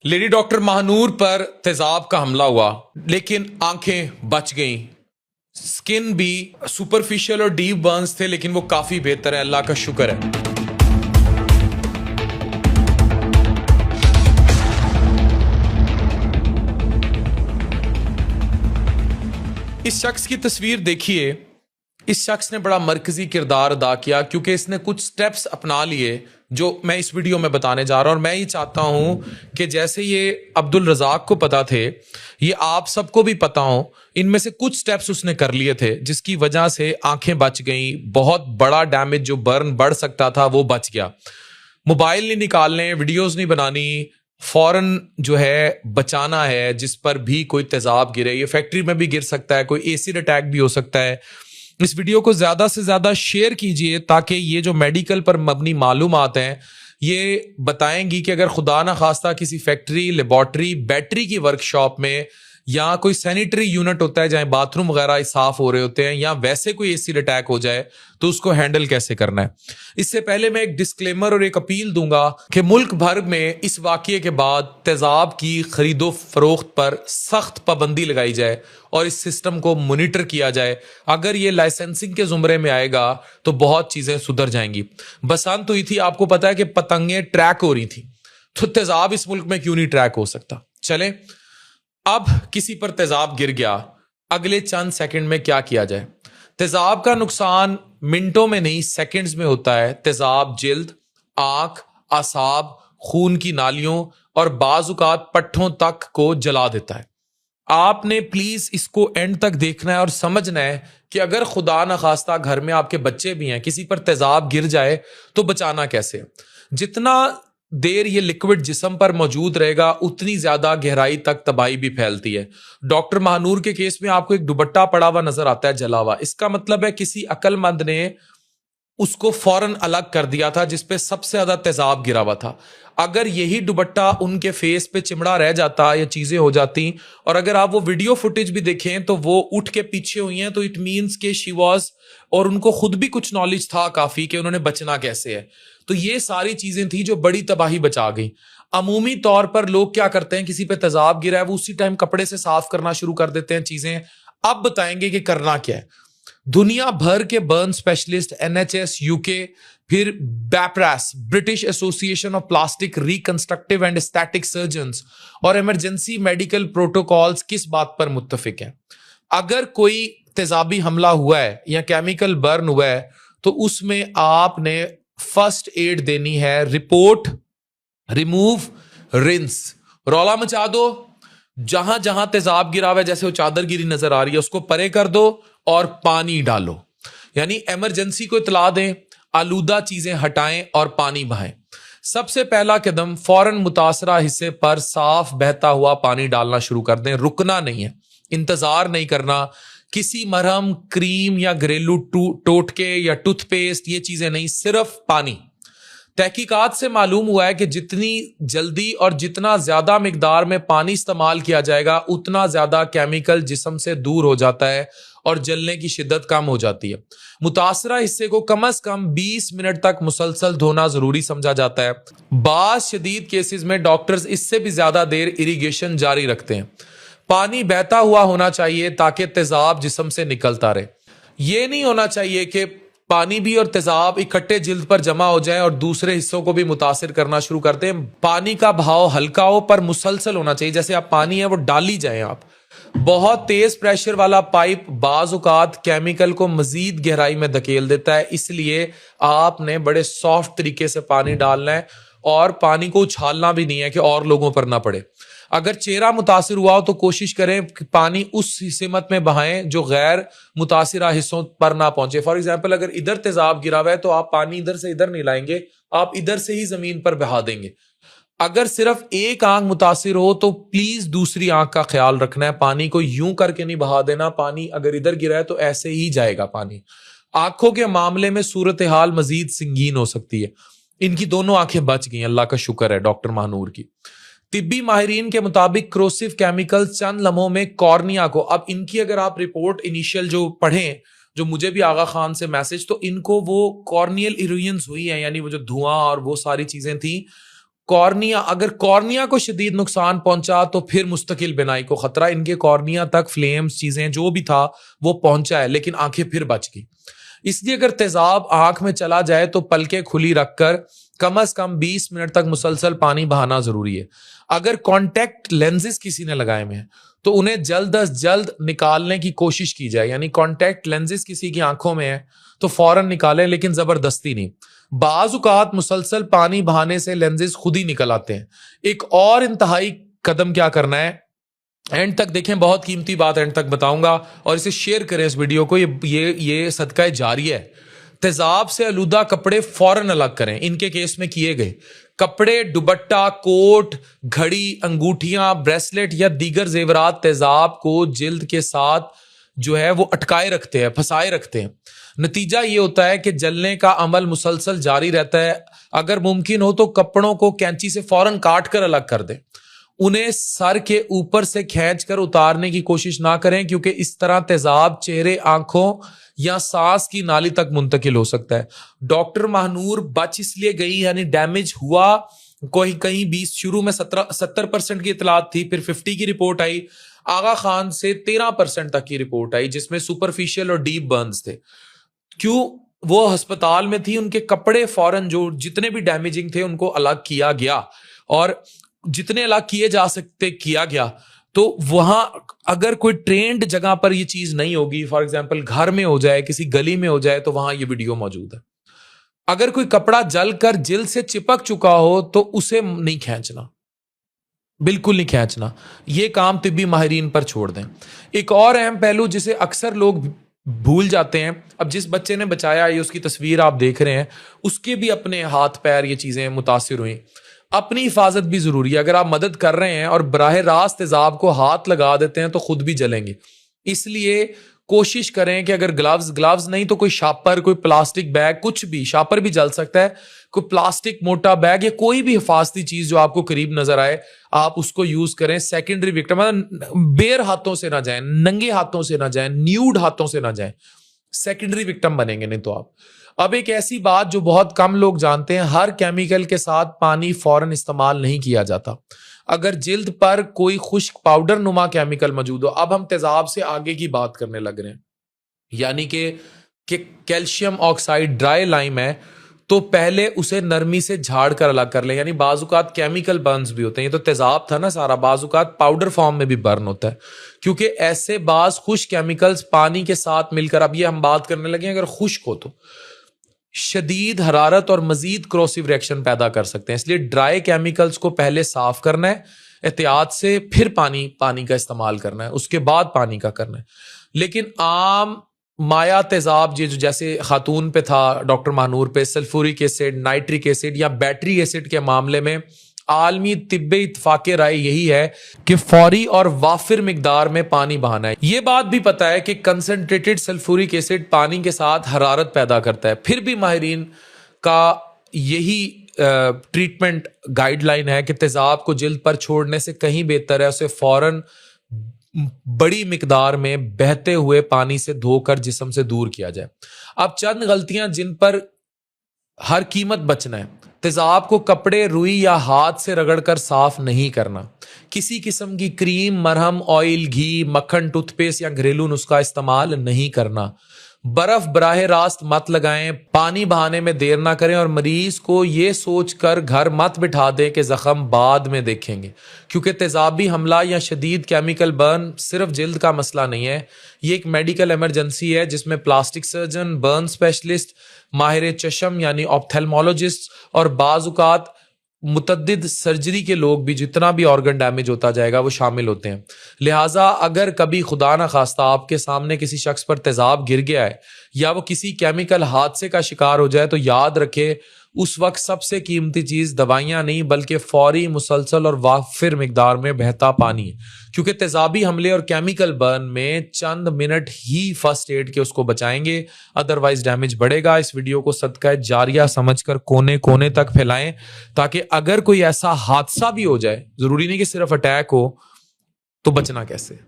Lady doctor Mahnoor पर तेजाब का हमला हुआ, लेकिन आंखें बच गईं। स्किन भी सुपरफिशियल और डीप बर्न्स थे, लेकिन वो काफी बेहतर है, अल्लाह का शुक्र है। इस शख्स की तस्वीर देखिए। इस शख्स ने बड़ा मरकजी किरदार अदा किया, क्योंकि इसने कुछ स्टेप्स अपना लिए जो मैं इस वीडियो में बताने जा रहा हूं। और मैं ये चाहता हूं कि जैसे ये अब्दुल रज़ाक को पता थे, ये आप सबको भी पता हो। इनमें से कुछ स्टेप्स उसने कर लिए थे, जिसकी वजह से आंखें बच गई। बहुत बड़ा डैमेज जो बर्न बढ़ सकता था वो बच गया। मोबाइल नहीं निकालने, वीडियोस नहीं बनानी, फौरन जो है बचाना है। जिस पर भी कोई तेजाब गिरे, ये फैक्ट्री में भी गिर सकता है, कोई एसिड अटैक भी हो सकता है। इस वीडियो को ज्यादा से ज्यादा शेयर कीजिए, ताकि ये जो मेडिकल पर मबनी मालूमात हैं ये बताएंगी कि अगर खुदा ना खास्ता किसी फैक्ट्री, लेबॉर्ट्री, बैटरी की वर्कशॉप में, या कोई सैनिटरी यूनिट होता है जहां बाथरूम वगैरह साफ हो रहे होते हैं, या वैसे कोई एसिड अटैक हो जाए, तो उसको हैंडल कैसे करना है। इससे पहले मैं एक डिस्क्लेमर और एक अपील दूंगा कि मुल्क भर में इस वाकये के बाद तेजाब की खरीदो फरोख्त पर सख्त पाबंदी लगाई जाए और इस सिस्टम को मॉनिटर किया जाए। अगर ये लाइसेंसिंग के जुमरे में आएगा तो बहुत चीजें सुधर जाएंगी। बसंत हुई थी, आपको पता है कि पतंगें ट्रैक हो रही थी, तो तेजाब इस मुल्क में क्यों नहीं ट्रैक हो सकता। चले, अब किसी पर तेजाब गिर गया, अगले चंद सेकंड में क्या किया जाए। तेजाब का नुकसान मिनटों में नहीं, सेकंड्स में होता है। तेजाब जिल्द, आंख, आसाब, खून की नालियों और बाजुकात पट्ठों तक को जला देता है। आपने प्लीज इसको एंड तक देखना है और समझना है कि अगर खुदा न खास्ता घर में आपके बच्चे भी हैं, किसी पर तेजाब गिर जाए तो बचाना कैसे। जितना देर ये लिक्विड जिस्म पर मौजूद रहेगा, उतनी ज्यादा गहराई तक तबाही भी फैलती है। डॉक्टर महानूर के केस में आपको एक दुपट्टा पड़ा हुआ नजर आता है, जला हुआ। इसका मतलब है किसी अक्लमंद ने उसको फौरन अलग कर दिया था, जिसपे सबसे ज्यादा तेजाब गिरा हुआ था। अगर यही दुपट्टा उनके फेस पे चिमड़ा रह जाता या चीजें हो जाती, और अगर आप वो वीडियो फुटेज भी देखें तो वो उठ के पीछे हुई हैं, तो इट मीन्स के शी वॉज, और उनको खुद भी कुछ नॉलेज था काफी कि उन्होंने बचना कैसे है। तो ये सारी चीजें थी जो बड़ी तबाही बचा गई। अमूमी तौर पर लोग क्या करते हैं, किसी पे तेजाब गिरा है वो उसी टाइम कपड़े से साफ करना शुरू कर देते हैं चीजें। अब बताएंगे कि करना क्या है। दुनिया भर के बर्न स्पेशलिस्ट, एनएचएस यूके, फिर BAPRAS, British Association of Plastic Reconstructive and aesthetic surgeons, और इमरजेंसी मेडिकल प्रोटोकॉल्स किस बात पर मुत्तफिक हैं। अगर कोई तेजाबी हमला हुआ है या केमिकल बर्न हुआ है, तो उसमें आपने फर्स्ट एड देनी है। Report, remove, rinse. रौला मचा दो, जहां जहां तेजाब गिरा हुआ है, जैसे वो चादर गिरी नजर आ रही है, उसको परे कर दो और पानी डालो। यानी इमरजेंसी को इतला दें, आलूदा चीजें हटाएं और पानी बहाएं। सबसे पहला कदम, फौरन मुतासरा हिस्से पर साफ बहता हुआ पानी डालना शुरू कर दें। रुकना नहीं है, इंतजार नहीं करना। किसी मरहम, क्रीम या घरेलू टोटके या टूथपेस्ट, ये चीजें नहीं, सिर्फ पानी। तहकीकात से मालूम हुआ है कि जितनी जल्दी और जितना ज्यादा मिकदार में पानी इस्तेमाल किया जाएगा, उतना ज्यादा केमिकल जिस्म से दूर हो जाता है और जलने की शिद्दत कम हो जाती है। मुतासरा हिस्से को कम से कम 20 मिनट तक मुसलसल धोना जरूरी समझा जाता है। बाज़ शदीद केसेस में डॉक्टर्स इससे भी ज्यादा देर इरिगेशन जारी रखते हैं। पानी बहता हुआ होना चाहिए ताकि तेजाब जिस्म से निकलता रहे। यह नहीं होना चाहिए कि पानी भी और तेजाब इकट्ठे जिल्द पर जमा हो जाए और दूसरे हिस्सों को भी मुतासिर करना शुरू करते हैं। पानी का बहाव हल्का हो पर मुसलसल होना चाहिए। जैसे आप पानी है वो डाली जाए आप। बहुत तेज प्रेशर वाला पाइप बाज औकात केमिकल को मजीद गहराई में धकेल देता है, इसलिए आपने बड़े सॉफ्ट तरीके से पानी डालना है और पानी को उछालना भी नहीं है कि और लोगों पर ना पड़े। अगर चेहरा मुतासिर हुआ हो तो कोशिश करें कि पानी उस हिस्सेमत में बहाएं जो गैर मुतासिरा हिस्सों पर ना पहुंचे। फॉर एग्जाम्पल, अगर इधर तेजाब गिरा हुआ है तो आप पानी इधर से इधर नहीं लाएंगे, आप इधर से ही जमीन पर बहा देंगे। अगर सिर्फ एक आंख मुतासिर हो तो प्लीज दूसरी आंख का ख्याल रखना है। पानी को यूं करके नहीं बहा देना। पानी अगर इधर गिरा है तो ऐसे ही जाएगा पानी। आंखों के मामले में सूरत हाल मजीद संगीन हो सकती है। इनकी दोनों आंखें बच गई, अल्लाह का शुक्र है डॉक्टर महानूर की। तिब्बी माहिरीन के मुताबिक क्रोसिव केमिकल चंद लम्हों में कॉर्निया को, अब इनकी अगर आप रिपोर्ट इनिशियल जो पढ़ें, जो मुझे भी आगा खान से मैसेज, तो इनको वो कॉर्नियल इरोजन्स हुई है, यानी वो जो धुआं और वो सारी चीजें थी, कॉर्निया, अगर कॉर्निया को शदीद नुकसान पहुंचा तो फिर मुस्तकिल बिनाई को खतरा। इनके कॉर्निया तक फ्लेम्स चीजें जो भी था वो पहुंचा है, लेकिन आंखें फिर बच गई। इसलिए अगर तेजाब आंख में चला जाए तो पलकें खुली रखकर कम से कम 20 मिनट तक मुसलसल पानी बहाना जरूरी है। अगर कॉन्टैक्ट लेंसेज किसी ने लगाए हुए हैं तो उन्हें जल्द अज जल्द निकालने की कोशिश की जाए। यानी कॉन्टैक्ट लेंसेज किसी की आंखों में है तो फौरन निकालें, लेकिन जबरदस्ती नहीं। बाज़ औक़ात मुसलसल पानी बहाने से लेंसेज खुद ही निकल आते हैं। एक और इंतहाई कदम क्या करना है, एंड तक देखें, बहुत कीमती बात एंड तक बताऊंगा, और इसे शेयर करें इस वीडियो को। ये सदका जारी है। तेजाब से आलूदा कपड़े फौरन अलग करें। इनके केस में किए गए कपड़े, दुपट्टा, कोट, घड़ी, अंगूठियां, ब्रेसलेट या दीगर जेवरात तेजाब को जिल्द के साथ जो है वो अटकाए रखते हैं, फंसाए रखते हैं। नतीजा ये होता है कि जलने का अमल मुसलसल जारी रहता है। अगर मुमकिन हो तो कपड़ों को कैंची से फौरन काट कर अलग कर दें। उन्हें सर के ऊपर से खींचकर उतारने की कोशिश ना करें, क्योंकि इस तरह तेजाब चेहरे, आंखों या सांस की नाली तक मुंतकिल हो सकता है। डॉक्टर महानूर बच इसलिए गई, यानी डैमेज हुआ कोई कहीं 20, शुरू में 70% की इतलात थी, फिर 50 की रिपोर्ट आई। आगा खान से 13% तक की रिपोर्ट आई, जिसमें सुपरफिशियल और डीप बर्न्स थे। क्यों? वो अस्पताल में थी। उनके कपड़े फौरन जो जितने भी डैमेजिंग थे उनको अलग किया गया, और जितने अलग किए जा सकते किया गया। तो वहां अगर कोई ट्रेंड जगह पर ये चीज नहीं होगी, फॉर एग्जांपल घर में हो जाए, किसी गली में हो जाए, तो वहां ये वीडियो मौजूद है। अगर कोई कपड़ा जलकर जिल्द से चिपक चुका हो तो उसे नहीं खींचना, बिल्कुल नहीं खींचना। ये काम तिब्बी माहिरीन पर छोड़ दें। एक और अहम पहलू जिसे अक्सर लोग भूल जाते हैं, अब जिस बच्चे ने बचाया, ये उसकी तस्वीर आप देख रहे हैं, उसके भी अपने हाथ पैर ये चीजें मुतासिर हुई। अपनी हिफाजत भी जरूरी है। अगर आप मदद कर रहे हैं और बराह रास्त तेजाब को हाथ लगा देते हैं तो खुद भी जलेंगे। इसलिए कोशिश करें कि अगर ग्लव्स नहीं तो कोई शापर, कोई प्लास्टिक बैग, कुछ भी, शापर भी जल सकता है, कोई प्लास्टिक मोटा बैग या कोई भी हिफाजती चीज जो आपको करीब नजर आए, आप उसको यूज करें। सेकेंडरी विक्टिम, मतलब बेर हाथों से ना जाएं, नंगे हाथों से ना जाएं, न्यूड हाथों से ना जाएं, सेकेंडरी विक्टिम बनेंगे नहीं तो आप। अब एक ऐसी बात जो बहुत कम लोग जानते हैं, हर केमिकल के साथ पानी फौरन इस्तेमाल नहीं किया जाता। अगर जिल्द पर कोई खुश्क पाउडर नुमा केमिकल मौजूद हो, अब हम तेजाब से आगे की बात करने लग रहे हैं, यानी कि कैल्शियम ऑक्साइड ड्राई लाइम है, तो पहले उसे नरमी से झाड़ कर अलग कर लें। यानी बाजुकात केमिकल बर्न्स भी होते हैं। ये तो तेजाब था ना सारा, बाजुकात पाउडर फॉर्म में भी बर्न होता है, क्योंकि ऐसे बाज खुश्क केमिकल्स पानी के साथ मिलकर, अब ये हम बात करने लगे अगर खुश्क हो तो शदीद हरारत और मजीद क्रोसिव रिएक्शन पैदा कर सकते हैं। इसलिए ड्राई केमिकल्स को पहले साफ करना है एहतियात से, फिर पानी का इस्तेमाल करना है, उसके बाद पानी का करना है। लेकिन आम माया तेजाब जो जैसे खातून पे था, डॉक्टर महानूर पे, सल्फ्यूरिक एसिड, नाइट्रिक एसिड या बैटरी एसिड के मामले में आलमी तिब्बे इत्तफाक़े राय यही है कि फौरी और वाफिर मिकदार में पानी बहाना है। यह बात भी पता है कि कंसंट्रेटेड सल्फ्यूरिक एसिड पानी के साथ हरारत पैदा करता है। फिर भी माहिरीन का यही ट्रीटमेंट गाइडलाइन है कि तेजाब को जिल्द पर छोड़ने से कहीं बेहतर है उसे फौरन बड़ी मिकदार में बहते हुए पानी से धोकर जिस्म से दूर किया जाए। अब चंद गलतियां जिन पर हर कीमत बचना है। तेजाब को कपड़े, रुई या हाथ से रगड़कर साफ नहीं करना। किसी किस्म की क्रीम, मरहम, ऑयल, घी, मक्खन, टूथपेस्ट या घरेलू नुस्खा इस्तेमाल नहीं करना। बर्फ बराह रास्त मत लगाएं। पानी बहाने में देर ना करें और मरीज को यह सोचकर घर मत बिठा दें कि जख्म बाद में देखेंगे, क्योंकि तेजाबी हमला या शदीद केमिकल बर्न सिर्फ जिल्द का मसला नहीं है। ये एक मेडिकल इमरजेंसी है जिसमें प्लास्टिक सर्जन, बर्न स्पेशलिस्ट, माहिर चशम यानी ऑप्थेल्मोलॉजिस्ट और बाजुकात मुतद्दिद सर्जरी के लोग भी, जितना भी ऑर्गन डैमेज होता जाएगा वो शामिल होते हैं। लिहाजा अगर कभी खुदा ना खास्ता आपके सामने किसी शख्स पर तेजाब गिर गया है या वो किसी केमिकल हादसे का शिकार हो जाए तो याद रखे उस वक्त सबसे कीमती चीज दवाइयां नहीं बल्कि फौरी, मुसलसल और वाफिर मिकदार में बहता पानी है, क्योंकि तेजाबी हमले और केमिकल बर्न में चंद मिनट ही फर्स्ट एड के उसको बचाएंगे, अदरवाइज डैमेज बढ़ेगा। इस वीडियो को सदका जारिया समझकर कोने कोने तक फैलाएं, ताकि अगर कोई ऐसा हादसा भी हो जाए, जरूरी नहीं कि सिर्फ अटैक हो, तो बचना कैसे।